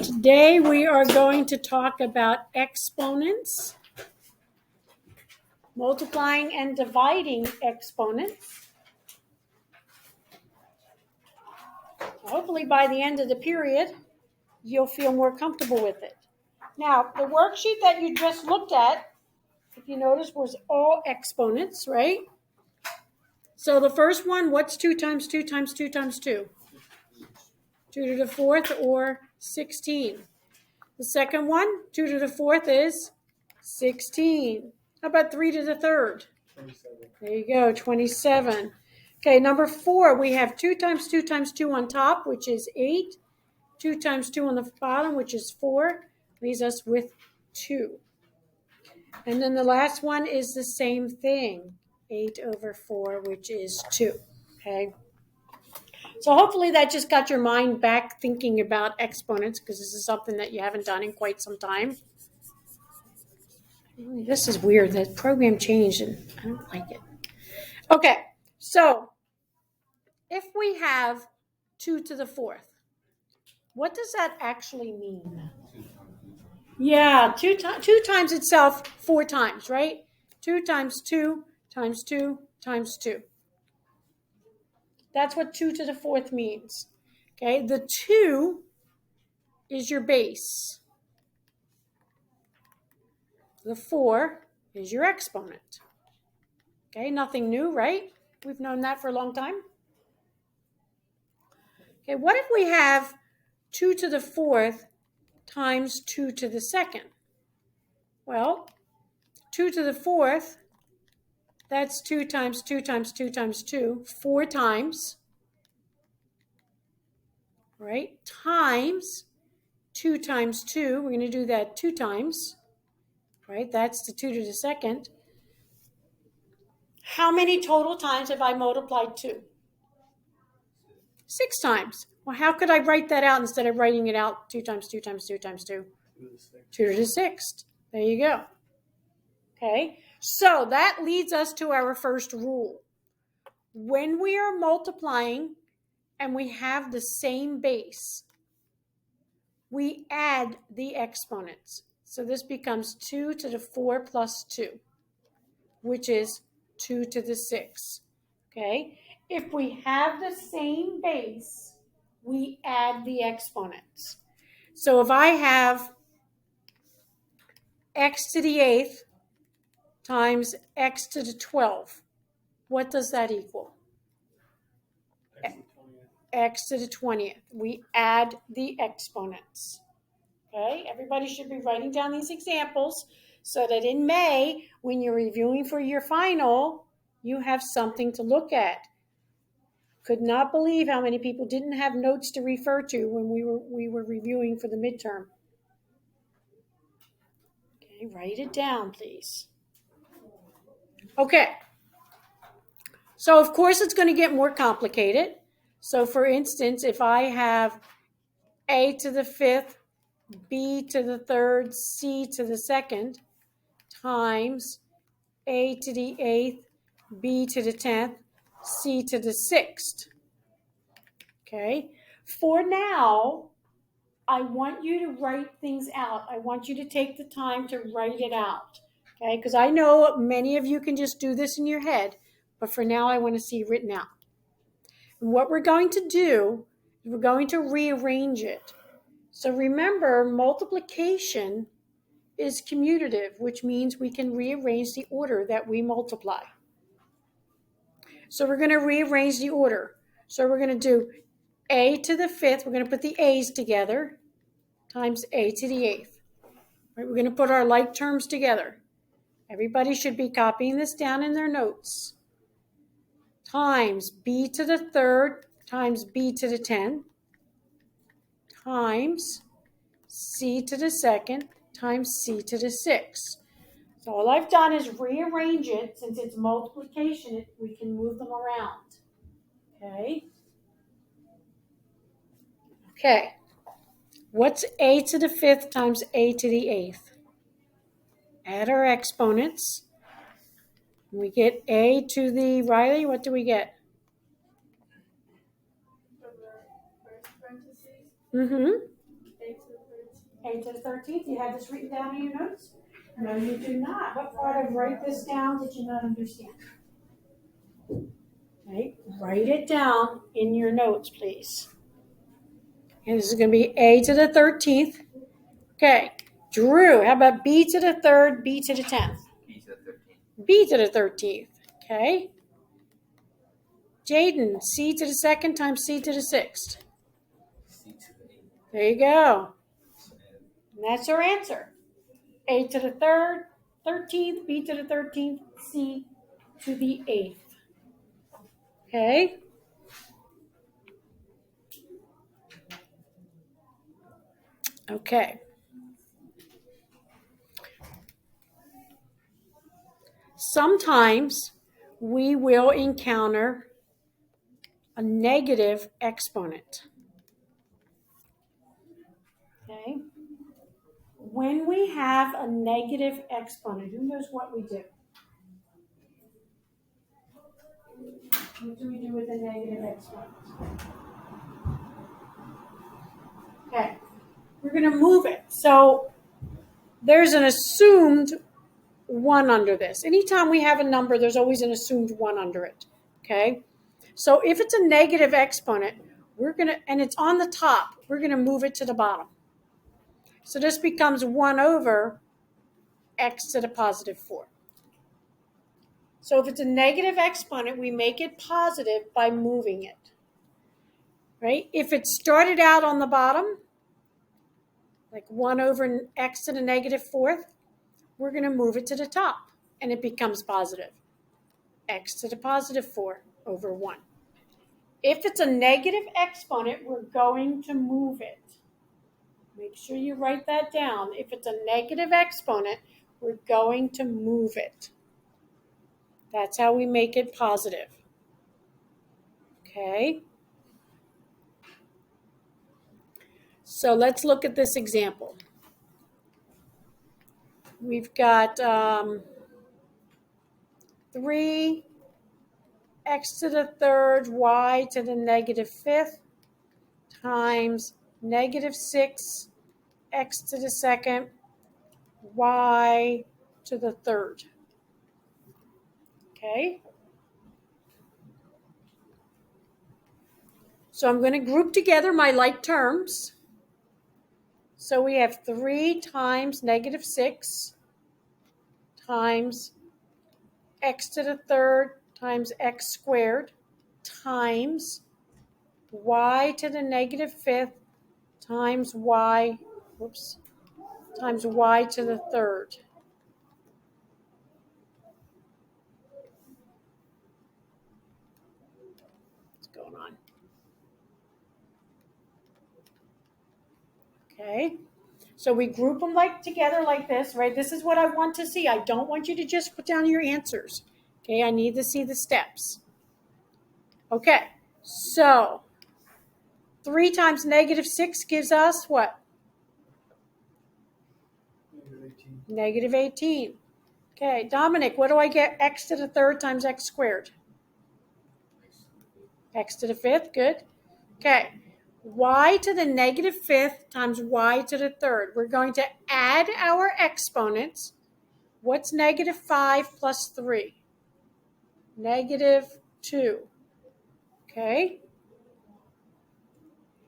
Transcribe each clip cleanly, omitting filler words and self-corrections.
Today we are going to talk about exponents, multiplying and dividing exponents. Hopefully by the end of the period, you'll feel more comfortable with it. Now, the worksheet that you just looked at, if you notice, was all exponents, right? So the first one, what's 2 times 2 times 2 times 2? 2 to the fourth or 16. The second one, 2 to the fourth is 16. How about 3 to the third? 27. There you go, 27. Okay, number 4, we have 2 times 2 times 2 on top, which is 8. 2 times 2 on the bottom, which is 4, leaves us with 2. And then the last one is the same thing, 8 over 4, which is 2. Okay. So hopefully that just got your mind back thinking about exponents, because this is something that you haven't done in quite some time. This is weird. The program changed and I don't like it. Okay, so if we have 2 to the fourth, what does that actually mean? Yeah, 2 times itself 4 times, right? 2 times 2 times 2 times 2. That's what 2 to the fourth means. Okay, the 2 is your base. The 4 is your exponent. Okay, nothing new, right? We've known that for a long time. Okay, what if we have 2 to the fourth times 2 to the second? Well, 2 to the fourth, that's 2 times 2 times 2 times 2, 4 times, right? Times 2 times 2, we're going to do that 2 times, right? That's the 2 to the second. How many total times have I multiplied 2? 6 times. Well, how could I write that out instead of writing it out 2 times 2 times 2 times 2? 2 to the sixth. There you go. Okay, so that leads us to our first rule. When we are multiplying and we have the same base, we add the exponents. So this becomes 2 to the 4 plus 2, which is 2 to the 6. Okay, if we have the same base, we add the exponents. So if I have x to the 8th times x to the 12th, what does that equal? X to the 20th. We add the exponents. Okay, everybody should be writing down these examples so that in May, when you're reviewing for your final, you have something to look at. Could not believe how many people didn't have notes to refer to when we were reviewing for the midterm. Okay, write it down, please. Okay, so of course it's going to get more complicated. So for instance, if I have a to the 5th, b to the 3rd, c to the 2nd, times a to the 8th, b to the 10th, c to the 6th. Okay, for now, I want you to write things out. I want you to take the time to write it out. Okay, because I know many of you can just do this in your head, but for now I want to see it written out. And what we're going to do is we're going to rearrange it. So remember, multiplication is commutative, which means we can rearrange the order that we multiply. So we're going to rearrange the order. So we're going to do a to the 5th, we're going to put the a's together, times a to the 8th. Right, we're going to put our like terms together. Everybody should be copying this down in their notes. Times b to the 3rd times b to the 10, times c to the 2nd times c to the 6th. So all I've done is rearrange it. Since it's multiplication, we can move them around. Okay? Okay. What's a to the 5th times a to the 8th? Add our exponents. We get a to the, Riley, what do we get? Mm-hmm. A to the 13th. You have this written down in your notes? No, you do not. What part of write this down did you not understand? Okay, write it down in your notes, please. And this is going to be A to the 13th. Okay, Drew, how about B to the 3rd, B to the 10th? B to the 13th. B to the 13th. Okay. Jaden, C to the 2nd times C to the 6th. C to the 8th. There you go. And that's our answer. A to the 3rd, 13th, B to the 13th, C to the 8th. Okay. Okay. Sometimes we will encounter a negative exponent. Okay. When we have a negative exponent, who knows what we do? What do we do with a negative exponent? Okay. We're going to move it. So there's an assumed 1 under this. Anytime we have a number, there's always an assumed 1 under it. Okay? So if it's a negative exponent, and it's on the top, we're going to move it to the bottom. So this becomes 1 over x to the positive 4. So if it's a negative exponent, we make it positive by moving it. Right? If it started out on the bottom, like 1 over x to the negative 4th, we're going to move it to the top, and it becomes positive. X to the positive 4 over 1. If it's a negative exponent, we're going to move it. Make sure you write that down. If it's a negative exponent, we're going to move it. That's how we make it positive. Okay? So let's look at this example. We've got 3 x to the 3rd, y to the negative 5th times negative 6 x to the 2nd, y to the 3rd. Okay? So I'm going to group together my like terms. So we have 3 times negative 6 times x to the 3rd times x squared times y to the negative 5th times y, times y to the 3rd. What's going on? Okay. So we group them together like this, right? This is what I want to see. I don't want you to just put down your answers. Okay, I need to see the steps. Okay, so 3 times negative 6 gives us what? Negative 18. Okay, Dominic, what do I get? X to the 3rd times x squared. X to the 5th, good. Okay, y to the negative 5th times y to the 3rd. We're going to add our exponents. What's negative 5 plus 3? Negative 2. Okay?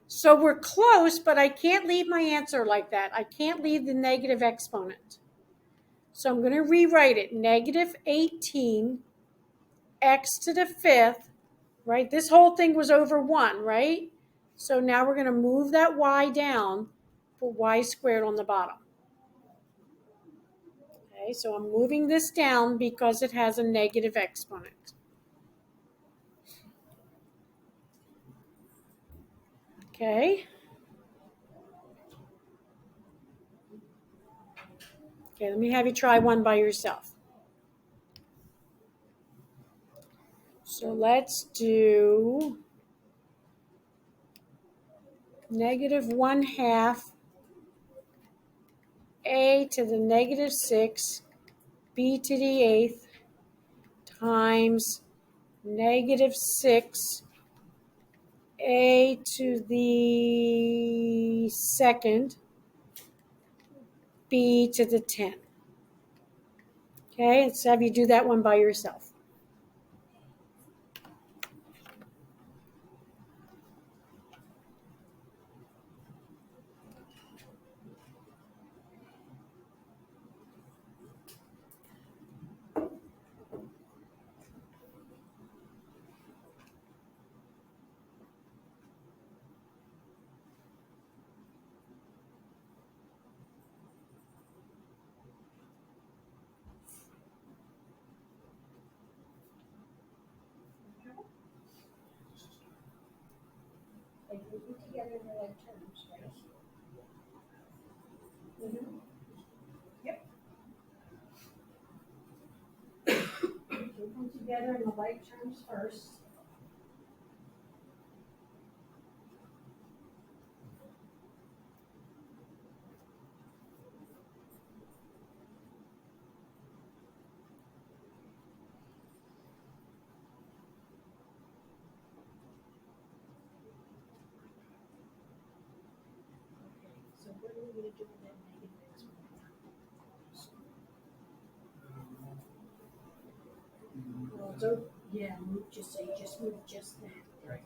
So we're close, but I can't leave my answer like that. I can't leave the negative exponent. So I'm going to rewrite it. Negative 18 x to the 5th, right? This whole thing was over 1, right? So now we're going to move that y down for y squared on the bottom. Okay, so I'm moving this down because it has a negative exponent. Okay. Okay, let me have you try one by yourself. So let's do negative 1/2 a to the negative 6 b to the 8th times negative 6 a to the 2nd b to the 10. Okay, let's have you do that one by yourself. They group them together in their like terms, right? Mm-hmm. Yep. Group them together in the like terms first. So what are we going to do with that negative exponent? Well, so, yeah, move just that. Right.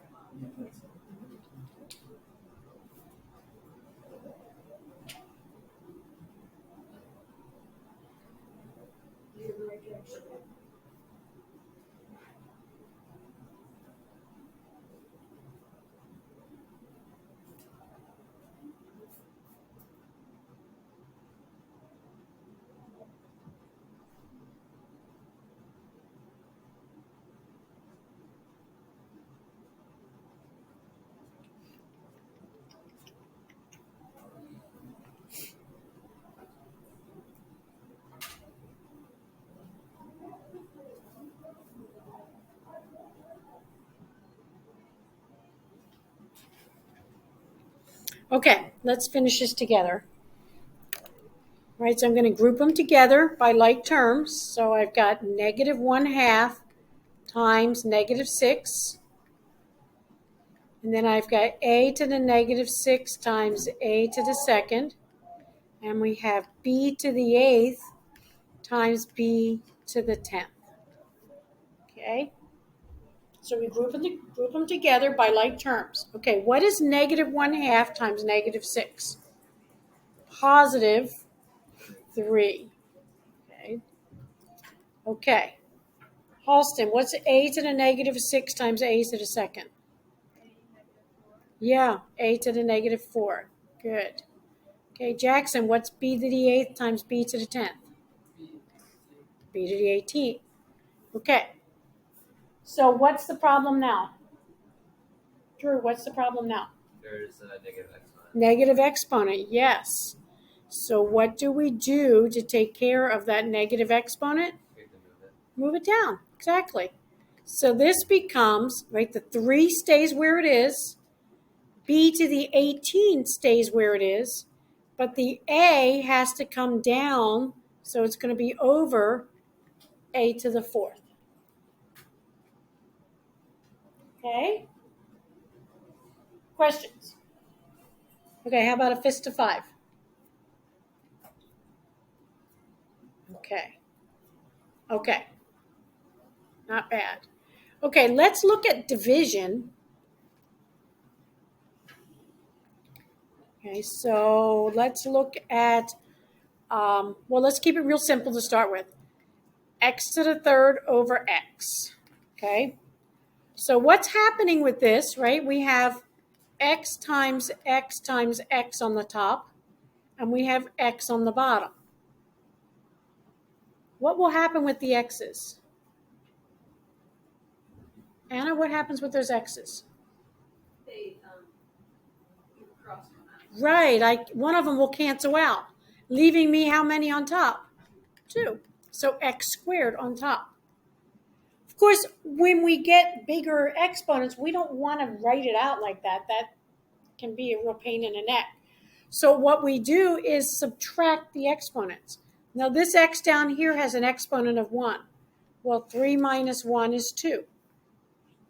You're in the right direction. Okay, let's finish this together. All right, so I'm going to group them together by like terms. So I've got negative 1/2 times negative 6. And then I've got a to the negative 6 times a to the second. And we have b to the 8th times b to the 10th. Okay? So we group them together by like terms. Okay, what is negative 1/2 times negative 6? Positive 3. Okay. Okay. Halston, what's a to the negative 6 times a to the second? Yeah, a to the negative 4. Good. Okay, Jackson, what's b to the 8th times b to the 10th? B to the 18th. Okay. So what's the problem now? Drew, what's the problem now? There's a negative exponent. Negative exponent, yes. So what do we do to take care of that negative exponent? We have to move it. Move it down, exactly. So this becomes, right, the 3 stays where it is, b to the 18 stays where it is, but the a has to come down, so it's going to be over a to the 4th. Okay? Questions? Okay, how about a fist to 5? Okay. Okay. Not bad. Okay, let's look at division. Okay, so let's look at, well, let's keep it real simple to start with. X to the 3rd over x. Okay? So what's happening with this, right? We have x times x times x on the top, and we have x on the bottom. What will happen with the x's? Anna, what happens with those x's? They cross one out. Right, one of them will cancel out, leaving me how many on top? 2. So x squared on top. Of course, when we get bigger exponents, we don't want to write it out like that. That can be a real pain in the neck. So what we do is subtract the exponents. Now this x down here has an exponent of 1. Well, 3 minus 1 is 2.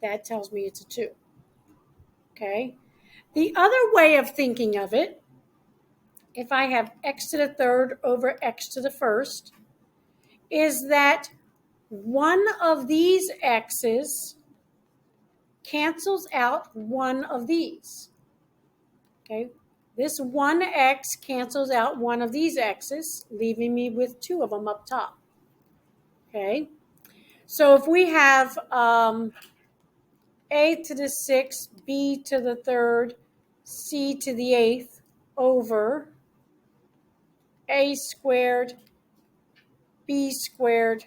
That tells me it's a 2. Okay? The other way of thinking of it if I have x to the third over x to the first, is that one of these x's cancels out one of these. Okay, this 1x cancels out one of these x's, leaving me with two of them up top. Okay, so if we have a to the 6th, b to the 3rd, c to the 8th over a squared, b squared,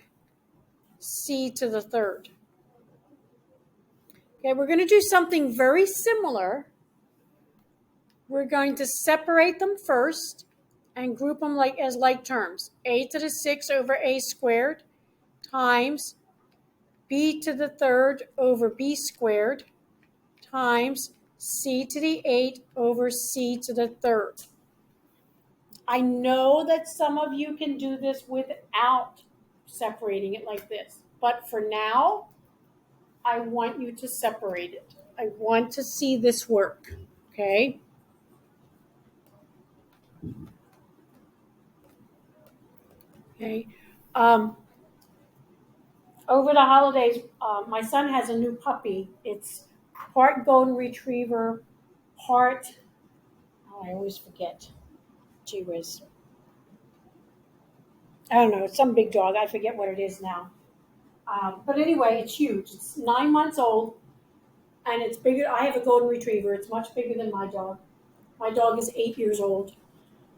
c to the 3rd. Okay, we're going to do something very similar. We're going to separate them first and group them as like terms. A to the 6th over a squared times b to the 3rd over b squared times c to the 8th over c to the 3rd. I know that some of you can do this without separating it like this, but for now, I want you to separate it. I want to see this work, okay? Okay. Over the holidays, my son has a new puppy. It's part golden retriever, part, I always forget. Gee whiz. I don't know, it's some big dog. I forget what it is now. But anyway, it's huge. It's 9 months old, and it's bigger. I have a golden retriever. It's much bigger than my dog. My dog is 8 years old.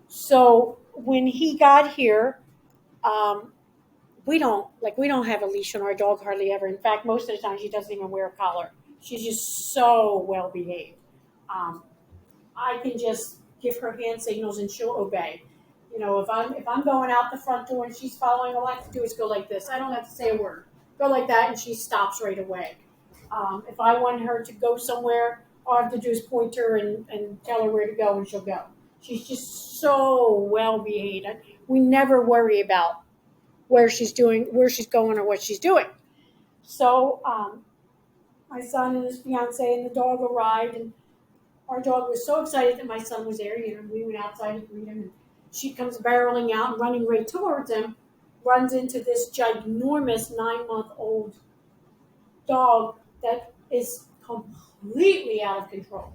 So when he got here, we don't have a leash on our dog hardly ever. In fact, most of the time she doesn't even wear a collar. She's just so well behaved. I can just give her hand signals and she'll obey. You know, if I'm going out the front door and she's following, all I have to do is go like this. I don't have to say a word. Go like that, and she stops right away. If I want her to go somewhere, all I have to do is point her and tell her where to go, and she'll go. She's just so well behaved. We never worry about where she's going, or what she's doing. So my son and his fiance and the dog arrived, and our dog was so excited that my son was there. You know, we went outside to greet him, and she comes barreling out and running right towards him, runs into this ginormous 9-month-old dog that is completely out of control.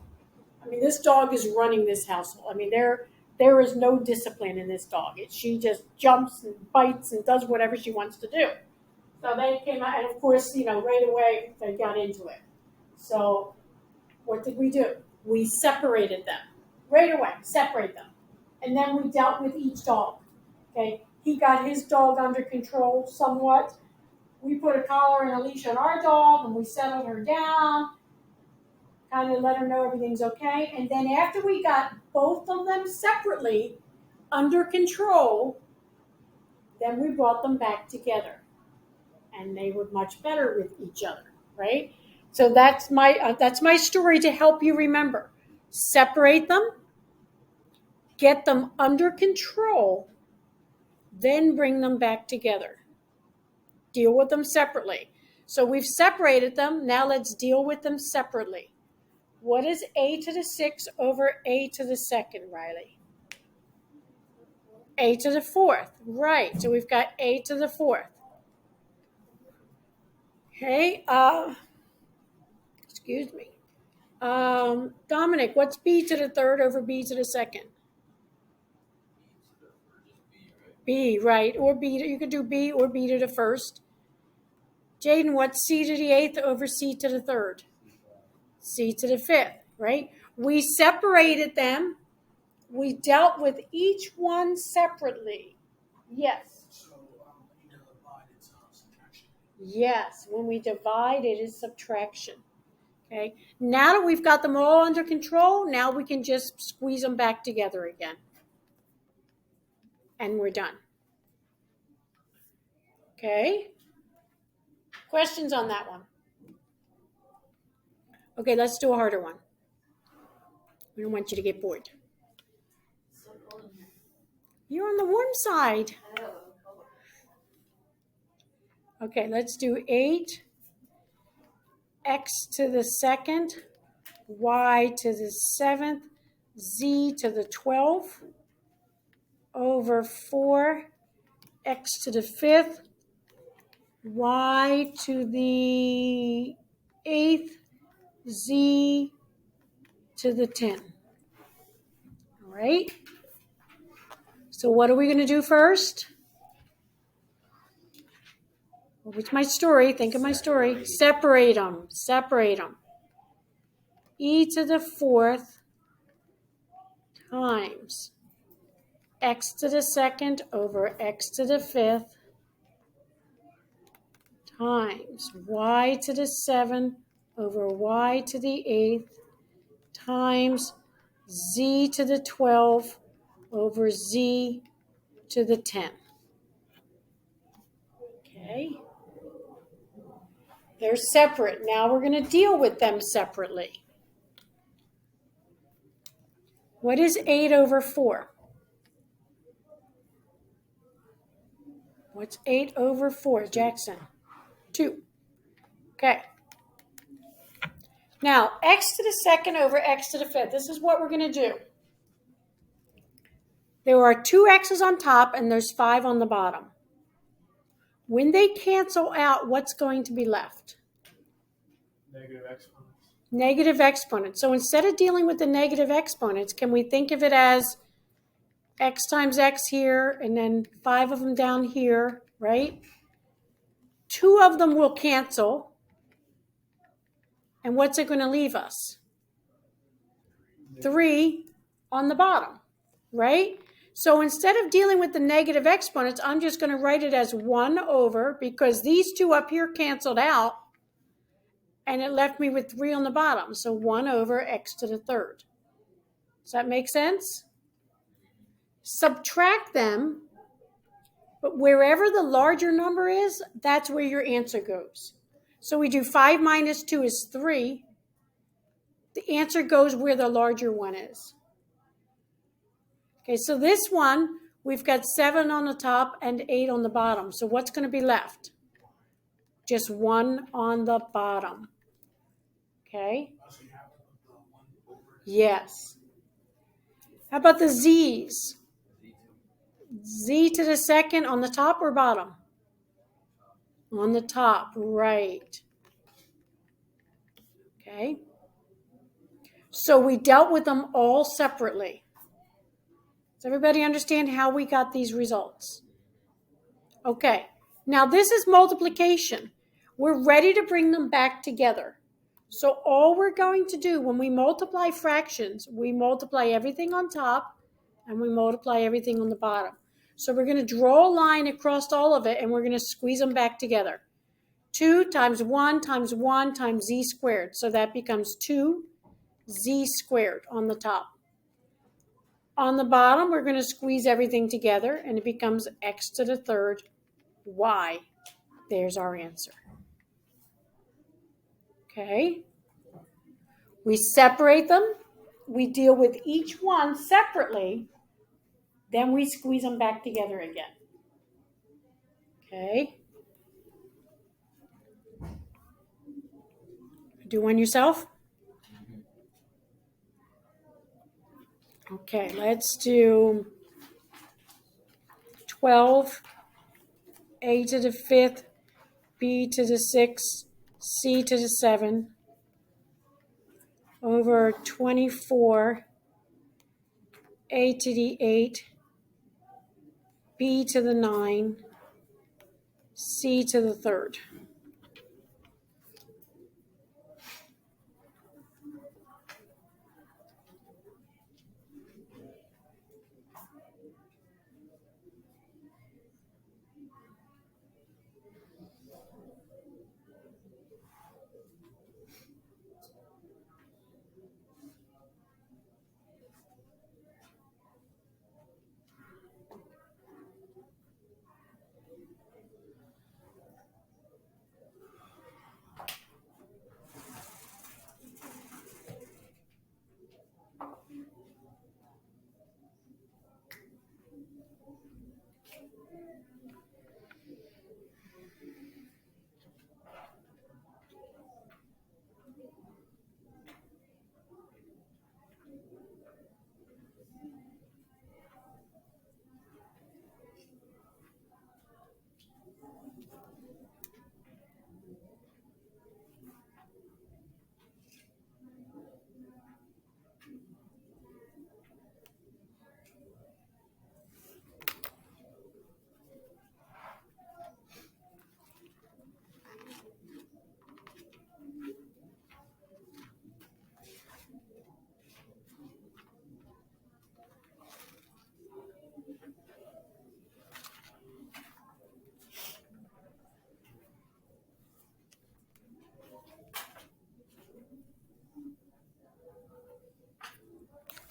I mean, this dog is running this household. I mean, there is no discipline in this dog. She just jumps and bites and does whatever she wants to do. So they came out, and of course, you know, right away they got into it. So what did we do? We separated them right away. Separate them, and then we dealt with each dog. Okay, he got his dog under control somewhat. We put a collar and a leash on our dog, and we settled her down, kind of let her know everything's okay. And then after we got both of them separately under control, then we brought them back together, and they were much better with each other, right? So that's my story to help you remember. Separate them, get them under control, then bring them back together. Deal with them separately. So we've separated them. Now let's deal with them separately. What is a to the 6th over a to the 2nd, Riley? A to the 4th. Right. So we've got a to the 4th. Okay. Excuse me. Dominic, what's b to the 3rd over b to the 2nd? B, right. Or b. You could do b or b to the 1st. Jaden, what's c to the 8th over c to the 3rd? C to the 5th, right? We separated them. We dealt with each one separately. Yes. So when you divide, it's subtraction. Yes, when we divide, it is subtraction. Okay. Now that we've got them all under control, now we can just squeeze them back together again. And we're done. Okay. Questions on that one? Okay, let's do a harder one. We don't want you to get bored. So cold in here. You're on the warm side. Oh. Okay, let's do 8 x to the 2nd, y to the 7th, z to the 12th over 4x to the 5th, y to the 8th, z to the 10. All right? So what are we going to do first? What's my story? Think of my story. Separate them. Separate them. E to the 4th times x to the 2nd over x to the 5th times y to the 7th over y to the 8th times z to the 12 over z to the 10. Okay. They're separate. Now we're going to deal with them separately. What is 8 over 4? What's 8 over 4, Jackson? 2. Okay. Now, x to the 2nd over x to the 5th. This is what we're going to do. There are 2 x's on top and there's 5 on the bottom. When they cancel out, what's going to be left? Negative exponents. Negative exponents. So instead of dealing with the negative exponents, can we think of it as x times x here and then 5 of them down here, right? 2 of them will cancel. And what's it going to leave us? 3 on the bottom, right? So instead of dealing with the negative exponents, I'm just going to write it as 1 over, because these 2 up here canceled out, and it left me with 3 on the bottom. So 1 over x to the 3rd. Does that make sense? Subtract them, but wherever the larger number is, that's where your answer goes. So we do 5 minus 2 is 3. The answer goes where the larger one is. Okay, so this one, we've got 7 on the top and 8 on the bottom. So what's going to be left? Just 1 on the bottom. Okay? Also, you have to put the 1 over. Yes. How about the z's? Z to the 2nd on the top or bottom? On the top, right. Okay. So we dealt with them all separately. Does everybody understand how we got these results? Okay. Now this is multiplication. We're ready to bring them back together. So all we're going to do when we multiply fractions, we multiply everything on top and we multiply everything on the bottom. So we're going to draw a line across all of it and we're going to squeeze them back together. 2 times 1 times 1 times z squared. So that becomes 2z squared on the top. On the bottom, we're going to squeeze everything together and it becomes x to the 3rd y. There's our answer. Okay. We separate them. We deal with each one separately. Then we squeeze them back together again. Okay. Do one yourself? Okay, let's do 12, a to the 5th, b to the 6th, c to the 7, over 24, a to the 8, b to the 9, c to the 3rd.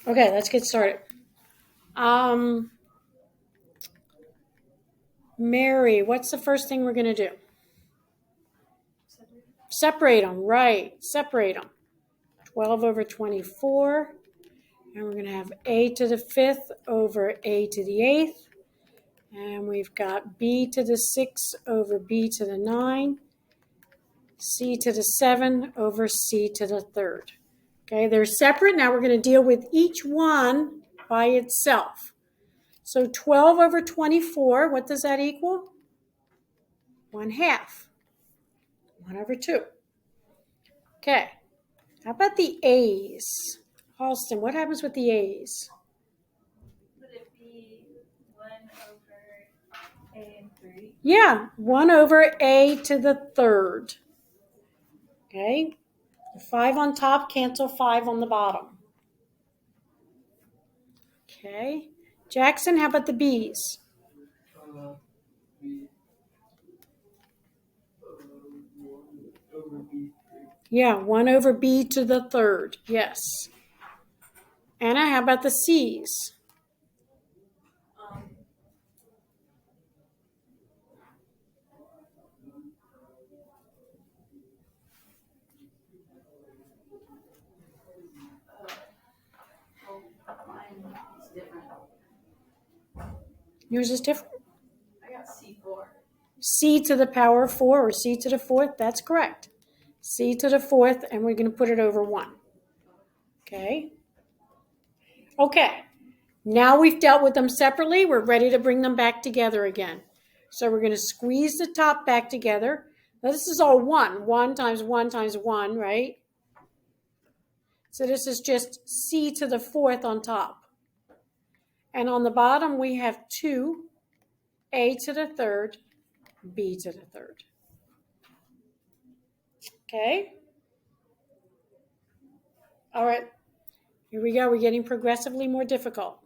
Okay, let's get started. Mary, what's the first thing we're going to do? Separate them, right. Separate them. 12 over 24. And we're going to have a to the 5th over a to the 8th. And we've got b to the 6 over b to the 9. C to the 7 over c to the 3rd. Okay, they're separate. Now we're going to deal with each one by itself. So 12 over 24, what does that equal? 1/2. 1 over 2. Okay, how about the A's? Halston, what happens with the A's? Would it be 1 over A and 3? Yeah, 1 over a to the 3rd. Okay, the 5 on top cancel 5 on the bottom. Okay, Jackson, how about the B's? B over B3. Yeah, 1 over b to the 3rd. Yes. Anna, how about the C's? Mine is different. Yours is different. I got C4. C to the power of 4 or c to the 4th. That's correct. C to the 4th, and we're going to put it over 1. Okay. Okay. Now we've dealt with them separately. We're ready to bring them back together again. So we're going to squeeze the top back together. Now this is all 1. 1 times 1 times 1, right? So this is just c to the 4th on top. And on the bottom we have 2, a to the 3rd, b to the 3rd. Okay? All right. Here we go. We're getting progressively more difficult.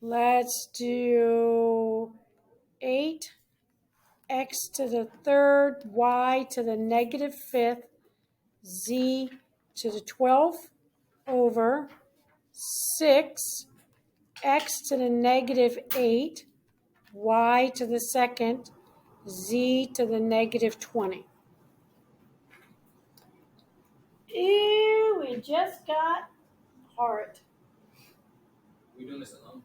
Let's do 8 x to the 3rd, y to the negative 5th, z to the 12th over 6 x to the negative 8, y to the 2nd, z to the negative 20. Ew, we just got hard. We doing this alone?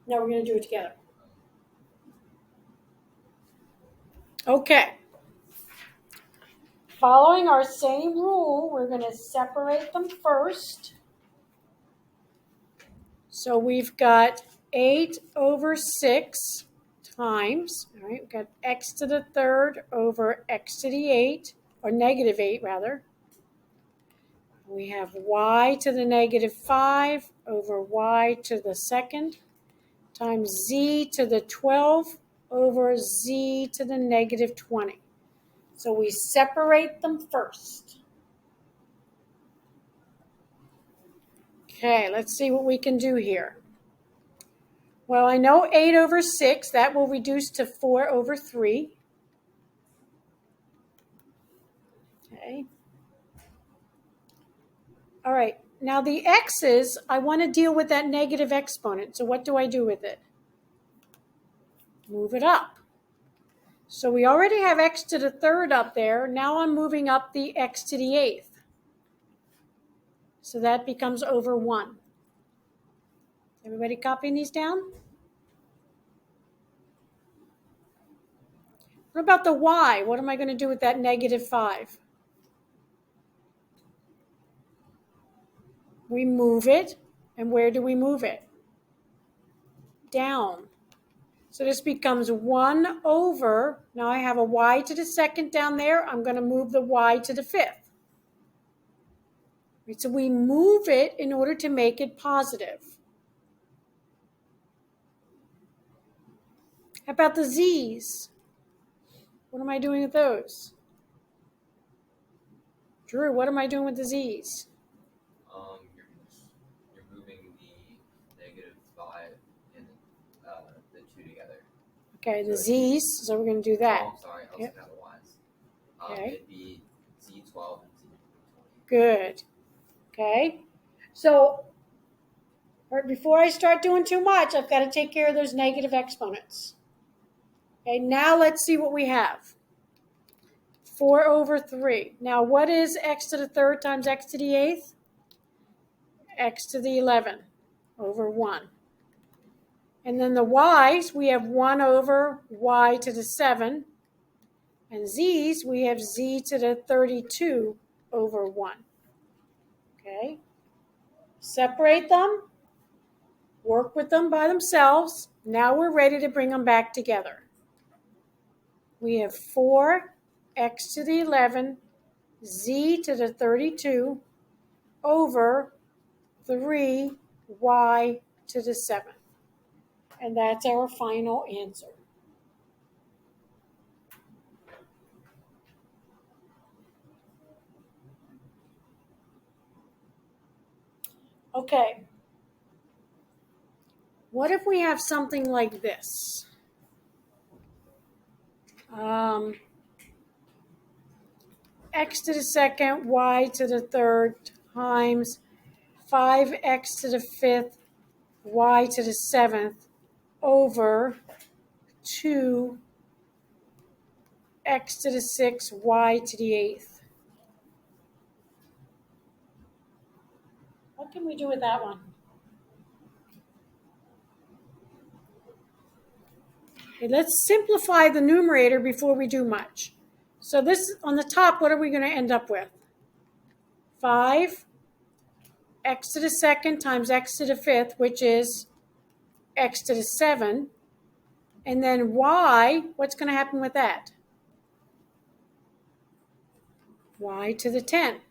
No, we're going to do it together. Okay. Following our same rule, we're going to separate them first. So we've got 8 over 6 times, all right, we've got x to the 3rd over x to the 8, or negative 8 rather. We have y to the negative 5 over y to the 2nd times z to the 12 over z to the negative 20. So we separate them first. Okay, let's see what we can do here. Well, I know 8 over 6, that will reduce to 4 over 3. Okay. All right, now the x's, I want to deal with that negative exponent. So what do I do with it? Move it up. So we already have x to the 3rd up there. Now I'm moving up the x to the 8th. So that becomes over 1. Everybody copying these down? What about the y? What am I going to do with that negative 5? We move it. And where do we move it? Down. So this becomes 1 over, now I have a y to the 2nd down there. I'm going to move the y to the 5th. Right, so we move it in order to make it positive. How about the z's? What am I doing with those? Drew, what am I doing with the z's? You're moving the negative 5 and the 2 together. Okay, the z's, so we're going to do that. Oh, I'm sorry, I was looking at the y's. Okay. It'd be Z12 and Good. Okay. So before I start doing too much, I've got to take care of those negative exponents. Okay, now let's see what we have. 4 over 3. Now what is x to the third times x to the eighth? X to the 11 over 1. And then the y's, we have 1 over y to the 7. And z's, we have z to the 32 over 1. Okay? Separate them. Work with them by themselves. Now we're ready to bring them back together. We have 4 x to the 11 z to the 32 over 3 y to the 7. And that's our final answer. Okay. What if we have something like this? X to the second, y to the third times 5x to the fifth, y to the seventh over 2x to the sixth, y to the eighth. What can we do with that one? Okay, let's simplify the numerator before we do much. So this, on the top, what are we going to end up with? 5 x to the second times x to the fifth, which is x to the 7. And then y, what's going to happen with that? Y to the 10.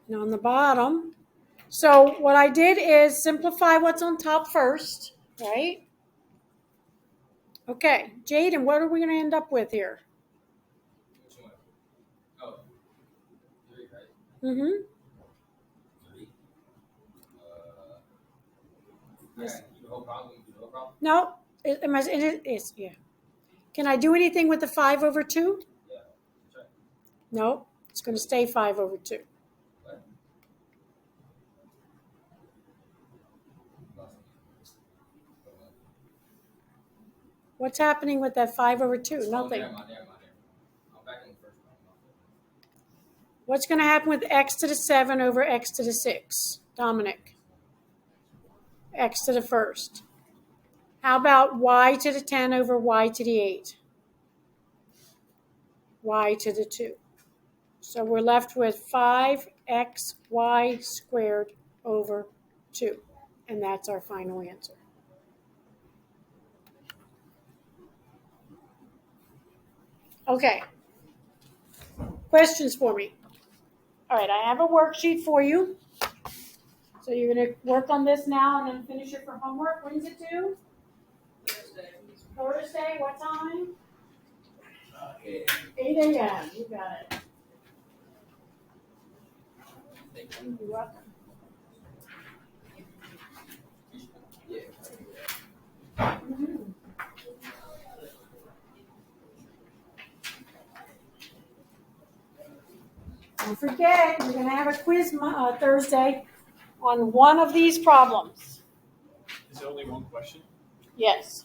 And on the bottom, so what I did is simplify what's on top first, right? Okay, Jaden, what are we going to end up with here? Which one? Oh, 3, right? Mm-hmm. 3. Yeah, do the whole problem. Do the whole problem. No, yeah. Can I do anything with the 5 over 2? Yeah, that's right. No, it's going to stay 5 over 2. What? Lost me. What's happening with that 5 over 2? Nothing. I'm on there. I'm back in the first one. What's going to happen with x to the 7 over x to the 6? Dominic. X to the first. How about y to the 10 over y to the 8? Y to the 2. So we're left with 5xy squared over 2. And that's our final answer. Okay. Questions for me? All right, I have a worksheet for you. So you're going to work on this now and then finish it for homework. When's it due? Thursday, what time? 8 a.m. You got it. You're welcome. Yeah. Mm-hmm. Don't forget, we're going to have a quiz Thursday on one of these problems. Is there only one question? Yes.